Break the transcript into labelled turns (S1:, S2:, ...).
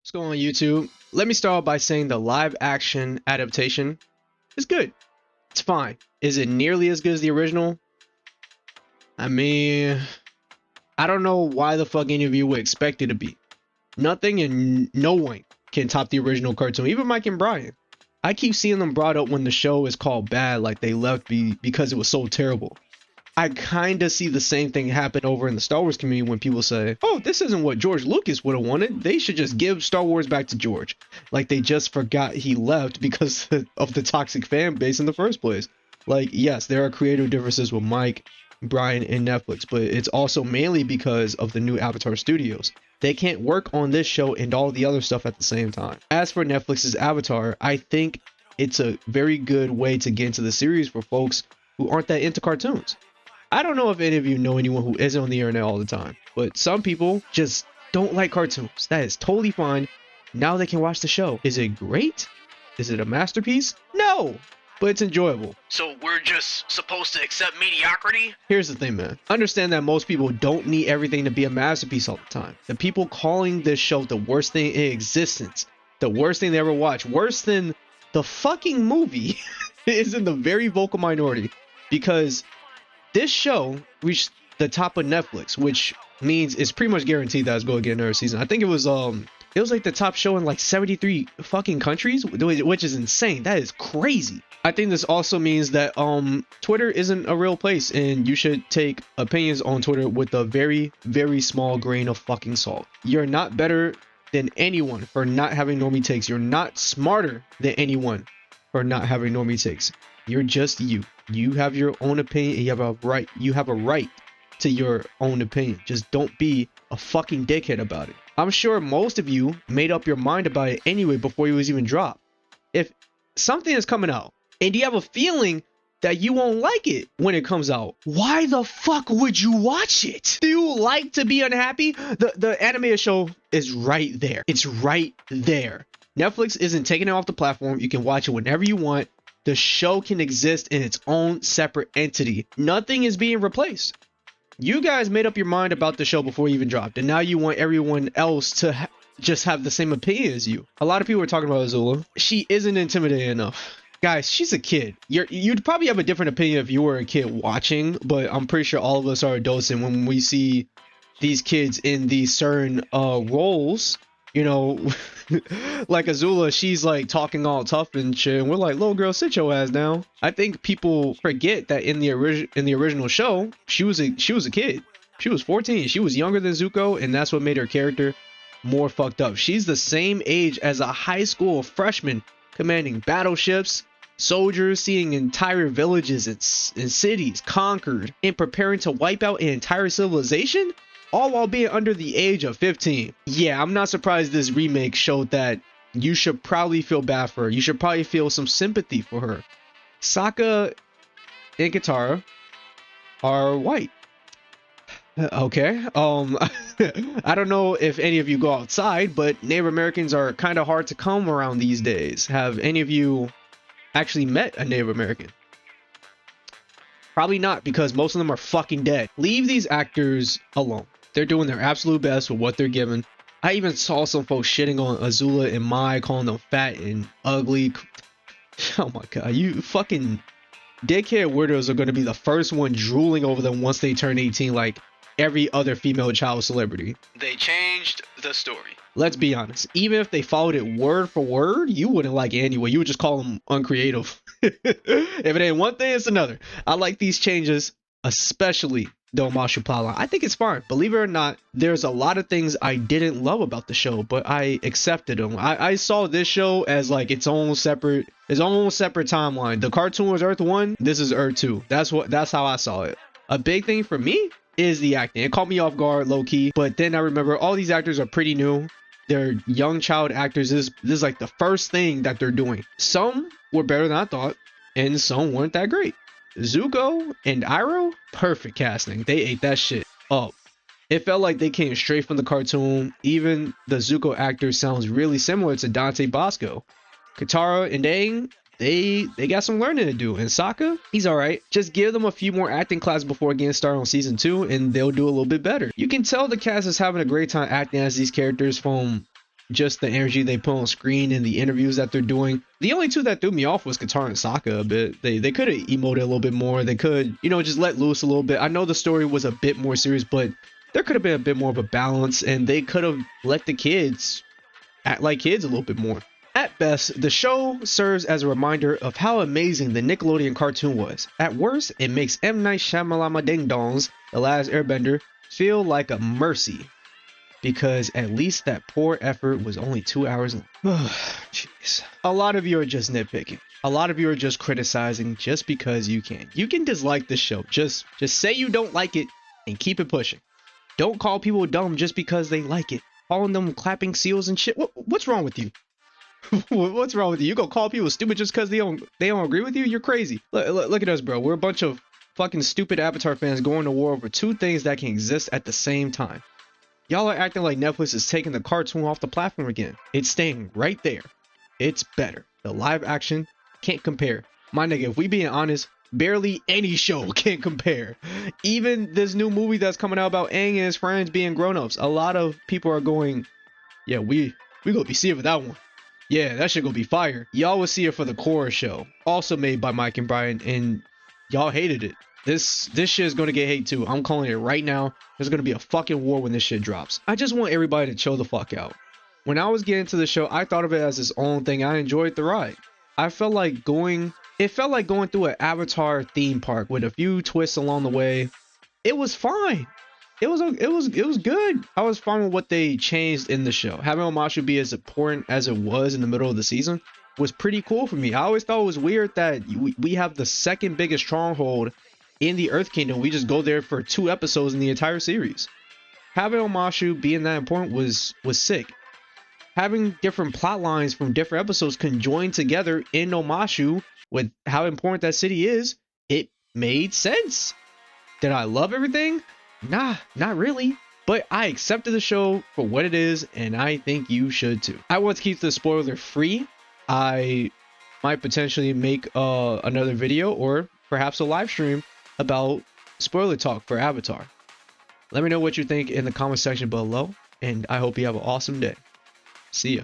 S1: What's going on YouTube? Let me start by saying the live action adaptation is good. It's fine. Is it nearly as good as the original? I mean, I don't know why the fuck any of you would expect it to be. Nothing and no one can top the original cartoon, even Mike and Brian. I keep seeing them brought up when the show is called bad, like they left because it was so terrible. I kind of see the same thing happen over in the Star Wars community when people say, oh, this isn't what George Lucas would have wanted. They should just give Star Wars back to George. Like they just forgot he left because of the toxic fan base in the first place. Like, yes, there are creative differences with Mike, Brian, and Netflix, but it's also mainly because of the new Avatar studios. They can't work on this show and all the other stuff at the same time. As for Netflix's Avatar, I think it's a very good way to get into the series for folks who aren't that into cartoons. I don't know if any of you know anyone who isn't on the internet all the time, but some people just don't like cartoons. That is totally fine. Now they can watch the show. Is it great? Is it a masterpiece? No, but it's enjoyable.
S2: So we're just supposed to accept mediocrity?
S1: Here's the thing, man. Understand that most people don't need everything to be a masterpiece all the time. The people calling this show the worst thing in existence, the worst thing they ever watched, worse than the fucking movie, is in the very vocal minority, because this show reached the top of Netflix, which means it's pretty much guaranteed that it's going to get another season. I think it was like the top show in like 73 fucking countries, which is insane. That is crazy. I think this also means that Twitter isn't a real place, and you should take opinions on Twitter with a very, very small grain of fucking salt. You're not better than anyone for not having normie takes. You're not smarter than anyone for not having normie takes. You're just you. You have your own opinion, and you have a right to your own opinion. Just don't be a fucking dickhead about it. I'm sure most of you made up your mind about it anyway before it was even dropped. If something is coming out and you have a feeling that you won't like it when it comes out, why the fuck would you watch it? Do you like to be unhappy? The animated show is right there. It's right there. Netflix isn't taking it off the platform. You can watch it whenever you want. The show can exist in its own separate entity. Nothing is being replaced. You guys made up your mind about the show before it even dropped, and now you want everyone else to just have the same opinion as you. A lot of people are talking about Azula. She isn't intimidating enough. Guys, she's a kid. You'd probably have a different opinion if you were a kid watching, but I'm pretty sure all of us are adults, and when we see these kids in these certain roles, you know, like Azula, she's like talking all tough and shit, and we're like, little girl, sit your ass down. I think people forget that in the original show, she was a kid. She was 14. She was younger than Zuko, and that's what made her character more fucked up. She's the same age as a high school freshman, commanding battleships, soldiers, seeing entire villages and cities conquered, and preparing to wipe out an entire civilization, all while being under the age of 15. Yeah, I'm not surprised this remake showed that you should probably feel bad for her. You should probably feel some sympathy for her. Sokka and Katara are white. Okay. I don't know if any of you go outside, but Native Americans are kind of hard to come around these days. Have any of you actually met a Native American? Probably not, because most of them are fucking dead. Leave these actors alone. They're doing their absolute best with what they're given. I even saw some folks shitting on Azula and Mai, calling them fat and ugly. Oh my god, you fucking dickhead weirdos are going to be the first one drooling over them once they turn 18, like every other female child celebrity.
S2: They changed the story.
S1: Let's be honest, even if they followed it word for word, you wouldn't like it anyway. You would just call them uncreative. If it ain't one thing, it's another. I like these changes, especially the Omashu plotline. I think it's fine. Believe it or not, there's a lot of things I didn't love about the show, but I accepted them. I saw this show as like its own separate timeline. The cartoon was Earth 1, this is Earth 2. That's how I saw it. A big thing for me is the acting. It caught me off guard low key, but then I remember all these actors are pretty new. They're young child actors. This is like the first thing that they're doing. Some were better than I thought, and some weren't that great. Zuko and Iroh, perfect casting. They ate that shit up. It felt like they came straight from the cartoon. Even the Zuko actor sounds really similar to Dante Bosco. Katara and Aang, they got some learning to do. And Sokka, he's alright. Just give them a few more acting classes before getting started on season 2, and they'll do a little bit better. You can tell the cast is having a great time acting as these characters, from just the energy they put on screen and the interviews that they're doing. The only two that threw me off was Katara and Sokka a bit. They could have emoted a little bit more. They could, you know, just let loose a little bit. I know the story was a bit more serious, but there could have been a bit more of a balance, and they could have let the kids act like kids a little bit more. At best, the show serves as a reminder of how amazing the Nickelodeon cartoon was. At worst, it makes M. Night Shyamalan Ding Dongs, The Last Airbender, feel like a mercy, because at least that poor effort was only 2 hours long. Jeez. A lot of you are just nitpicking. A lot of you are just criticizing just because you can. You can dislike this show. Just say you don't like it and keep it pushing. Don't call people dumb just because they like it. Calling them clapping seals and shit. What's wrong with you? What's wrong with you? You gonna call people stupid just because they don't agree with you? You're crazy. Look at us, bro. We're a bunch of fucking stupid Avatar fans going to war over two things that can exist at the same time. Y'all are acting like Netflix is taking the cartoon off the platform again. It's staying right there. It's better. The live action can't compare. My nigga, if we being honest, barely any show can compare. Even this new movie that's coming out about Aang and his friends being grown-ups. A lot of people are going, yeah, we gonna be seeing for that one. Yeah, that shit gonna be fire. Y'all will see it for the Korra show, also made by Mike and Brian, and y'all hated it. This shit is gonna get hate too. I'm calling it right now. There's gonna be a fucking war when this shit drops. I just want everybody to chill the fuck out. When I was getting to the show, I thought of it as its own thing. I enjoyed the ride. It felt like going through an Avatar theme park with a few twists along the way. It was fine. It was good. I was fine with what they changed in the show. Having Omashu be as important as it was in the middle of the season was pretty cool for me. I always thought it was weird that we have the second biggest stronghold in the Earth Kingdom. We just go there for 2 episodes in the entire series. Having Omashu being that important was sick. Having different plot lines from different episodes conjoined together in Omashu with how important that city is, it made sense. Did I love everything? Nah, not really. But I accepted the show for what it is, and I think you should too. I want to keep the spoiler free. I might potentially make another video or perhaps a live stream about spoiler talk for Avatar. Let me know what you think in the comment section below, and I hope you have an awesome day. See ya.